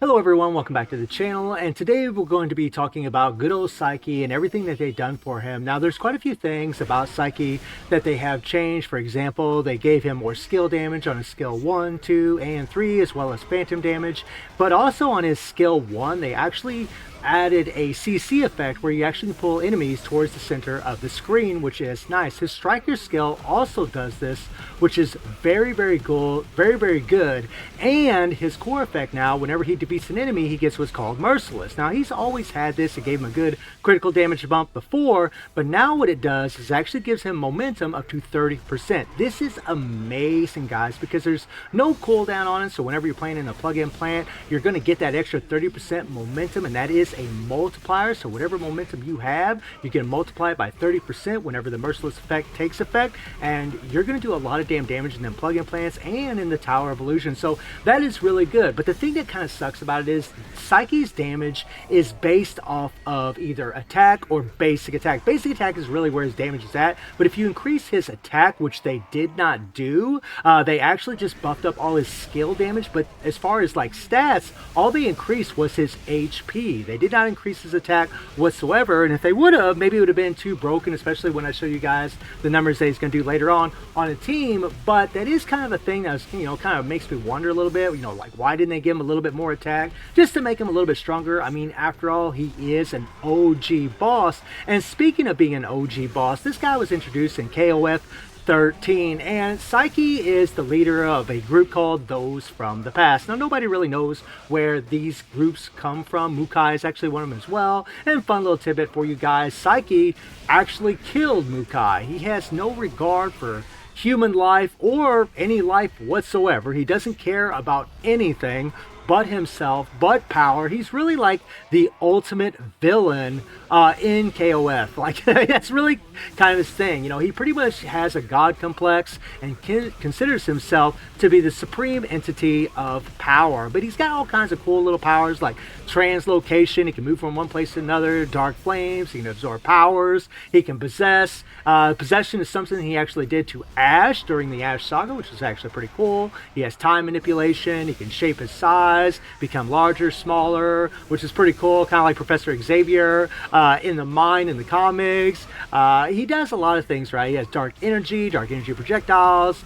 Hello everyone, welcome back to the channel, and today we're going to be talking about good old Psyche and everything that they've done for him. Now there's quite a few things about Psyche that they have changed. For example, they gave him more skill damage on his skill 1, 2, and 3, as well as phantom damage, but also on his skill 1 they actually added a CC effect where you actually pull enemies towards the center of the screen, which is nice. His striker skill also does this, which is very cool, very good. And his core effect now, whenever he defeats an enemy, he gets what's called Merciless. Now he's always had this. It gave him a good critical damage bump before, but now what it does is actually gives him momentum up to 30%. This is amazing, guys, because there's no cooldown on it, so whenever you're playing in a plug-in plant, you're going to get that extra 30% momentum, and that is a multiplier. So whatever momentum you have, you can multiply it by 30% whenever the Merciless effect takes effect, and you're going to do a lot of damn damage in them plug-in plants and in the Tower of Illusion. So that is really good. But the thing that kind of sucks about it is Psyche's damage is based off of either attack or basic attack. Basic attack is really where his damage is at, but if you increase his attack, which they did not do, they actually just buffed up all his skill damage. But as far as like stats, all they increased was his HP. They did not increase his attack whatsoever, and if they would have, maybe it would have been too broken, especially when I show you guys the numbers that he's going to do later on a team. But that is kind of a thing that's, kind of makes me wonder a little bit, like, why didn't they give him a little bit more attack just to make him a little bit stronger? I mean, after all, he is an OG boss. And speaking of being an OG boss, this guy was introduced in KOF 13, and Psyche is the leader of a group called Those from the Past. Now nobody really knows where these groups come from. Mukai is actually one of them as well. And fun little tidbit for you guys, Psyche actually killed Mukai. He has no regard for human life or any life whatsoever. He doesn't care about anything but himself, but power. He's really like the ultimate villain in KOF. Like, that's really kind of his thing. He pretty much has a god complex and considers himself to be the supreme entity of power. But he's got all kinds of cool little powers like translocation. He can move from one place to another. Dark flames. He can absorb powers. He can possess. Possession is something he actually did to Ash during the Ash Saga, which is actually pretty cool. He has time manipulation. He can shape his size, become larger, smaller, which is pretty cool, kind of like Professor Xavier in the Mind in the comics. He does a lot of things, right? He has dark energy projectiles,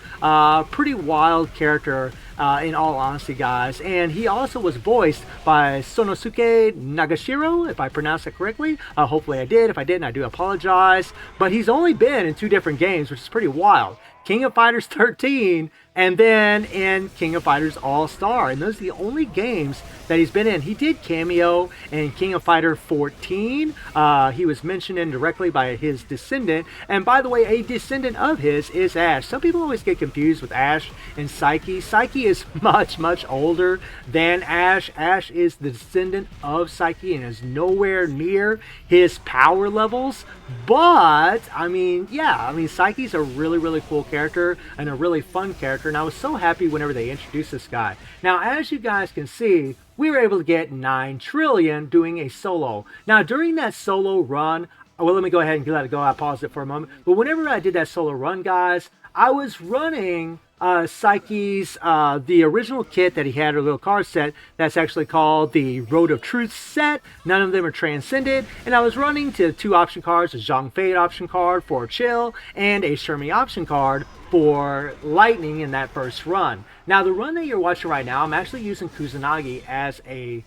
pretty wild character in all honesty, guys. And he also was voiced by Sonosuke Nagashiro, if I pronounced it correctly. Hopefully I did. If I didn't, I do apologize. But he's only been in 2 different games, which is pretty wild. King of Fighters 13 and then in King of Fighters All-Star, and those are the only games that he's been in. He did cameo in King of Fighter 14. He was mentioned indirectly by his descendant, and by the way, a descendant of his is Ash. Some people always get confused with Ash and Psyche. Psyche is much older than Ash. Ash is the descendant of Psyche and is nowhere near his power levels. But I mean, Psyche's a really cool character and a really fun character, and I was so happy whenever they introduced this guy. Now, as you guys can see, we were able to get 9 trillion doing a solo. Now, during that solo run, well, let me go ahead and let it go. I paused it for a moment. But whenever I did that solo run, guys, I was running Psyche's, the original kit that he had, a little card set that's actually called the Road of Truth set. None of them are transcended, and I was running to 2 option cards, a Zhang Fei option card for chill and a Shermie option card for lightning in that first run. Now the run that you're watching right now, I'm actually using Kusanagi as a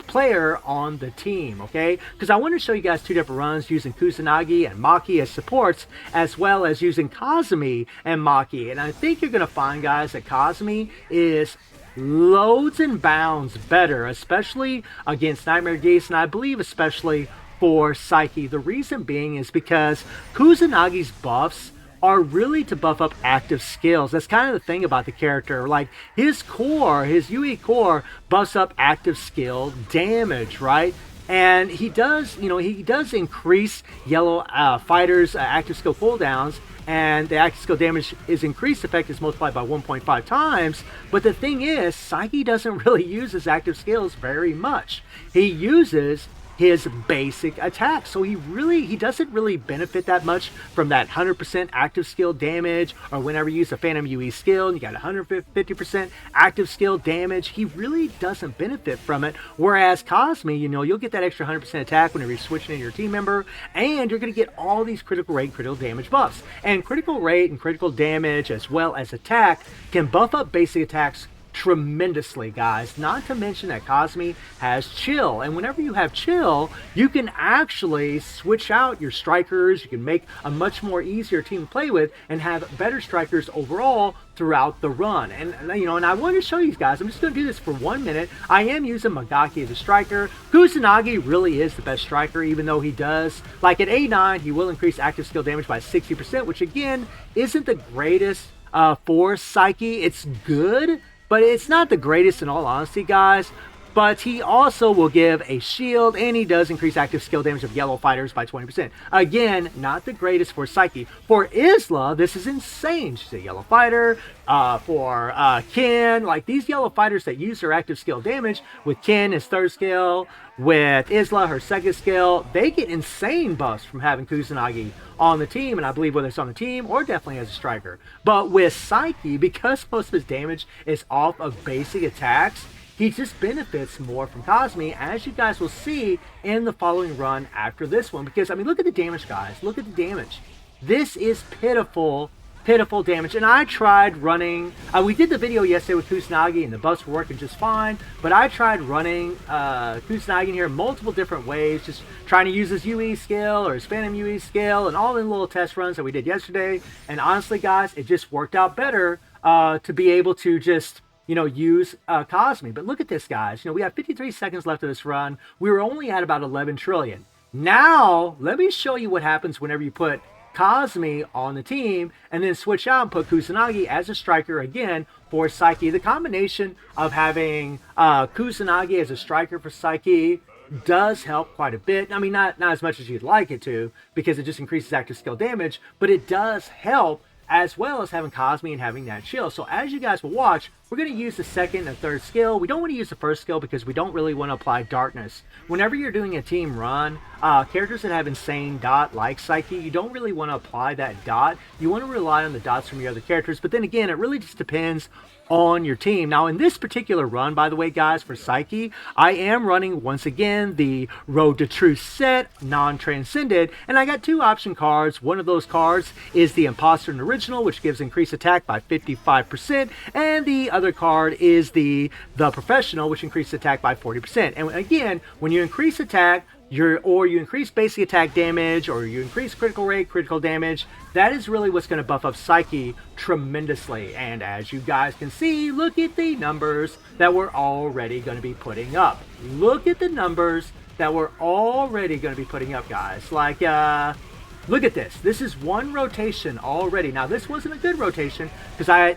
player on the team, okay? Because I want to show you guys 2 different runs using Kusanagi and Maki as supports, as well as using Cosmi and Maki. And I think you're going to find, guys, that Cosmi is loads and bounds better, especially against Nightmare Geese, and I believe especially for Psyche. The reason being is because Kusanagi's buffs are really to buff up active skills. That's kind of the thing about the character. Like, his core, his UE core buffs up active skill damage, right? And he does, he does increase yellow fighters' active skill cooldowns, and the active skill damage is increased effect is multiplied by 1.5 times. But the thing is, Psyche doesn't really use his active skills very much. He uses his basic attack. So he doesn't really benefit that much from that 100% active skill damage, or whenever you use a Phantom UE skill and you got 150% active skill damage, he really doesn't benefit from it. Whereas Cosmi, you know, you'll get that extra 100% attack whenever you're switching in your team member, and you're going to get all these critical rate, critical damage buffs. And critical rate and critical damage as well as attack can buff up basic attacks tremendously, guys. Not to mention that Cosmi has chill, and whenever you have chill, you can actually switch out your strikers. You can make a much more easier team to play with and have better strikers overall throughout the run. And you know, and I want to show you guys, I'm just going to do this for 1 minute. I am using Magaki as a striker. Kusanagi really is the best striker, even though he does, like at A9, he will increase active skill damage by 60%, which again isn't the greatest for Psyche. It's good, but it's not the greatest in all honesty, guys. But he also will give a shield, and he does increase active skill damage of yellow fighters by 20%. Again, not the greatest for Psyche. For Isla, this is insane. She's a yellow fighter. For Ken, like these yellow fighters that use her active skill damage, with Ken, his third skill, with Isla, her second skill, they get insane buffs from having Kusanagi on the team, and I believe whether it's on the team or definitely as a striker. But with Psyche, because most of his damage is off of basic attacks, he just benefits more from Cosmi, as you guys will see in the following run after this one. Because, I mean, look at the damage, guys. Look at the damage. This is pitiful, pitiful damage. And I tried running, we did the video yesterday with Kusanagi, and the buffs were working just fine. But I tried running Kusanagi in here multiple different ways, just trying to use his UE skill or his Phantom UE skill, and all the little test runs that we did yesterday. And honestly, guys, it just worked out better to be able to just, you know, use Cosmi. But look at this, guys. You know, we have 53 seconds left of this run. We were only at about 11 trillion. Now, let me show you what happens whenever you put Cosmi on the team and then switch out and put Kusanagi as a striker again for Psyche. The combination of having Kusanagi as a striker for Psyche does help quite a bit. I mean, not as much as you'd like it to, because it just increases active skill damage, but it does help, as well as having Cosmi and having that chill. So as you guys will watch, we're going to use the second and third skill. We don't want to use the first skill because we don't really want to apply darkness. Whenever you're doing a team run, characters that have insane dot like Psyche, you don't really want to apply that dot. You want to rely on the dots from your other characters. But then again, it really just depends on your team. Now, in this particular run, by the way, guys, for Psyche, I am running, once again, the Road to Truth set, non-transcended, and I got two option cards. One of those cards is the Imposter and Original, which gives increased attack by 55%, and the other card is the Professional, which increases attack by 40%. And again, when you increase attack, you increase basic attack damage, or you increase critical rate, critical damage, that is really what's going to buff up Psyche tremendously. And as you guys can see, look at the numbers that we're already going to be putting up. Look at the numbers that we're already going to be putting up, guys. Like, look at this. This is one rotation already. Now, this wasn't a good rotation because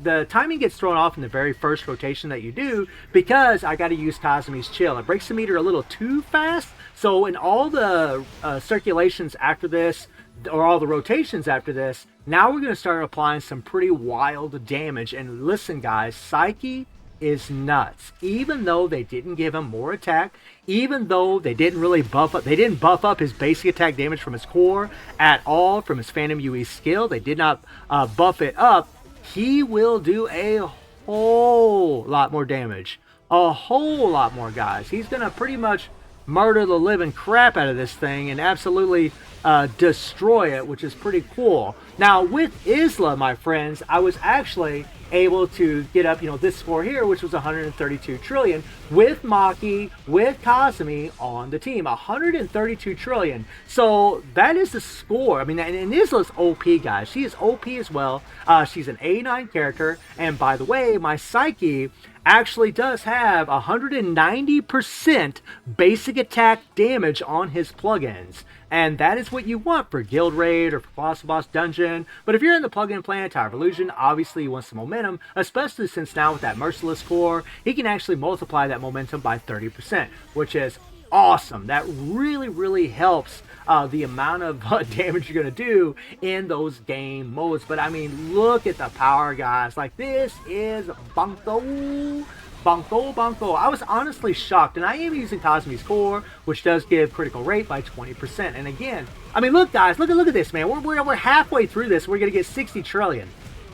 the timing gets thrown off in the very first rotation that you do, because I got to use Cosmi's chill. It breaks the meter a little too fast. So in all the circulations after this, or all the rotations after this, now we're going to start applying some pretty wild damage. And listen, guys, Psyche is nuts. Even though they didn't give him more attack, even though they didn't really buff up his basic attack damage from his core at all, from his Phantom UE skill, they did not buff it up, he will do a whole lot more damage. A whole lot more, guys. He's going to pretty much murder the living crap out of this thing and absolutely destroy it, which is pretty cool. Now, with Isla, my friends, I was actually able to get up, you know, this score here, which was 132 trillion, with Maki, with Cosmi on the team. 132 trillion. So that is the score. I mean, and Isla's OP, guys. She is OP as well. She's an A9 character. And by the way, my Psyche actually does have 190% basic attack damage on his plugins. And that is what you want for Guild Raid or for Boss Dungeon. But if you're in the plugin plan, Tower of Illusion, obviously you want some momentum, especially since now with that Merciless core, he can actually multiply that momentum by 30%, which is awesome. That really, really helps the amount of damage you're going to do in those game modes. But I mean, look at the power, guys. Like, this is bunko. Banco, Banco. I was honestly shocked, and I am using Cosmi's core, which does give critical rate by 20%. And again, I mean, look, guys, look at this, man. We're halfway through this. We're gonna get 60 trillion,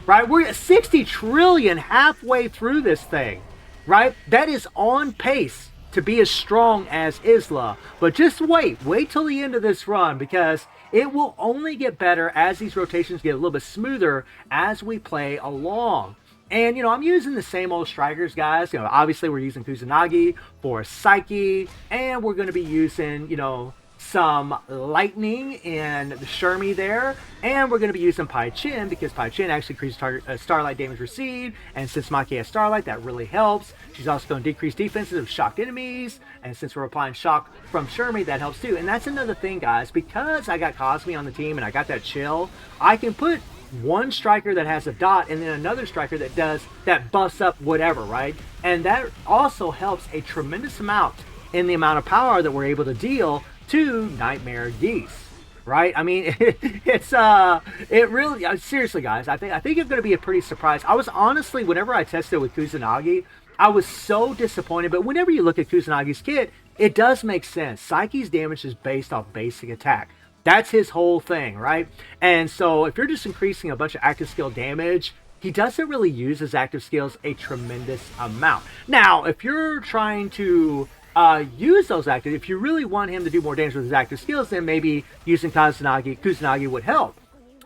right? We're at 60 trillion halfway through this thing, right? That is on pace to be as strong as Isla. But just wait till the end of this run, because it will only get better as these rotations get a little bit smoother as we play along. And, you know, I'm using the same old strikers, guys. You know, obviously we're using Kusanagi for Psyche, and we're going to be using, you know, some lightning in the Shermie there, and we're going to be using Pai Chin because Pai Chin actually increases starlight damage received, and since Maki has starlight, that really helps. She's also going to decrease defenses of shocked enemies, and since we're applying shock from Shermie, that helps too. And that's another thing, guys, because I got Cosmi on the team and I got that chill, I can put one striker that has a dot and then another striker that buffs up whatever, right? And that also helps a tremendous amount in the amount of power that we're able to deal to Nightmare Geese, right? I mean, it really, seriously, guys, I think it's going to be a pretty surprise. I was honestly, whenever I tested with Kusanagi, I was so disappointed, but whenever you look at Kusanagi's kit, it does make sense. Psyche's damage is based off basic attack. That's his whole thing, right? And so if you're just increasing a bunch of active skill damage, he doesn't really use his active skills a tremendous amount. Now, if you're trying to use those active, if you really want him to do more damage with his active skills, then maybe using Kusanagi would help.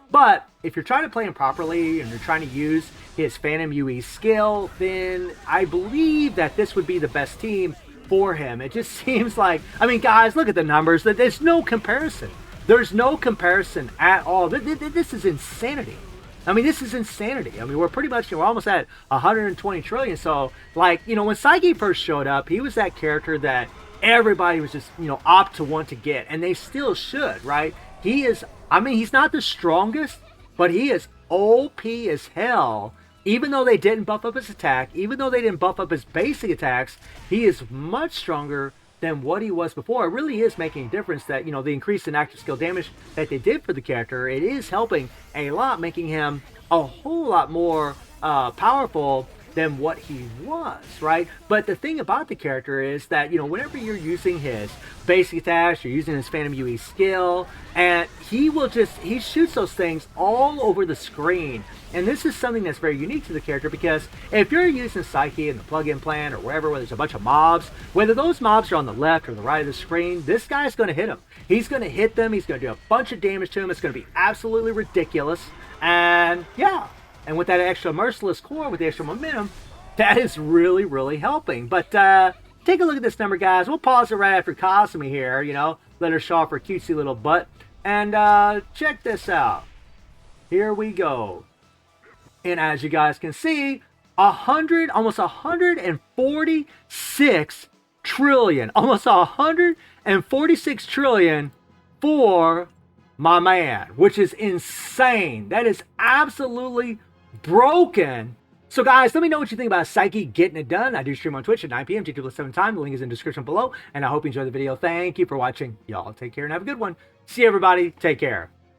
But if you're trying to play him properly and you're trying to use his Phantom UE skill, then I believe that this would be the best team for him. It just seems like, I mean, guys, look at the numbers. There's no comparison. There's no comparison at all. This is insanity. I mean, this is insanity. I mean, we're pretty much, we're almost at 120 trillion. So, like, you know, when Psyche first showed up, he was that character that everybody was just, you know, opt to want to get. And they still should, right? He is, I mean, he's not the strongest, but he is OP as hell. Even though they didn't buff up his attack, even though they didn't buff up his basic attacks, he is much stronger than what he was before. It really is making a difference that, you know, the increase in active skill damage that they did for the character, it is helping a lot, making him a whole lot more powerful than what he was, right? But the thing about the character is that, you know, whenever you're using his basic attacks, you're using his Phantom UE skill, and he shoots those things all over the screen. And this is something that's very unique to the character, because if you're using Psyche in the plug-in plan or wherever where there's a bunch of mobs, whether those mobs are on the left or the right of the screen, this guy's going to hit them. He's going to hit them. He's going to do a bunch of damage to them. It's going to be absolutely ridiculous. And yeah, and with that extra merciless core, with the extra momentum, that is really, really helping. But take a look at this number, guys. We'll pause it right after Cosmi here, you know, let her show off her cutesy little butt. And check this out. Here we go. And as you guys can see, almost 146 trillion, almost 146 trillion for my man, which is insane. That is absolutely broken. So guys, let me know what you think about Psyche getting it done. I do stream on Twitch at 9 p.m. T2+7 time. The link is in the description below. And I hope you enjoyed the video. Thank you for watching. Y'all take care and have a good one. See everybody. Take care.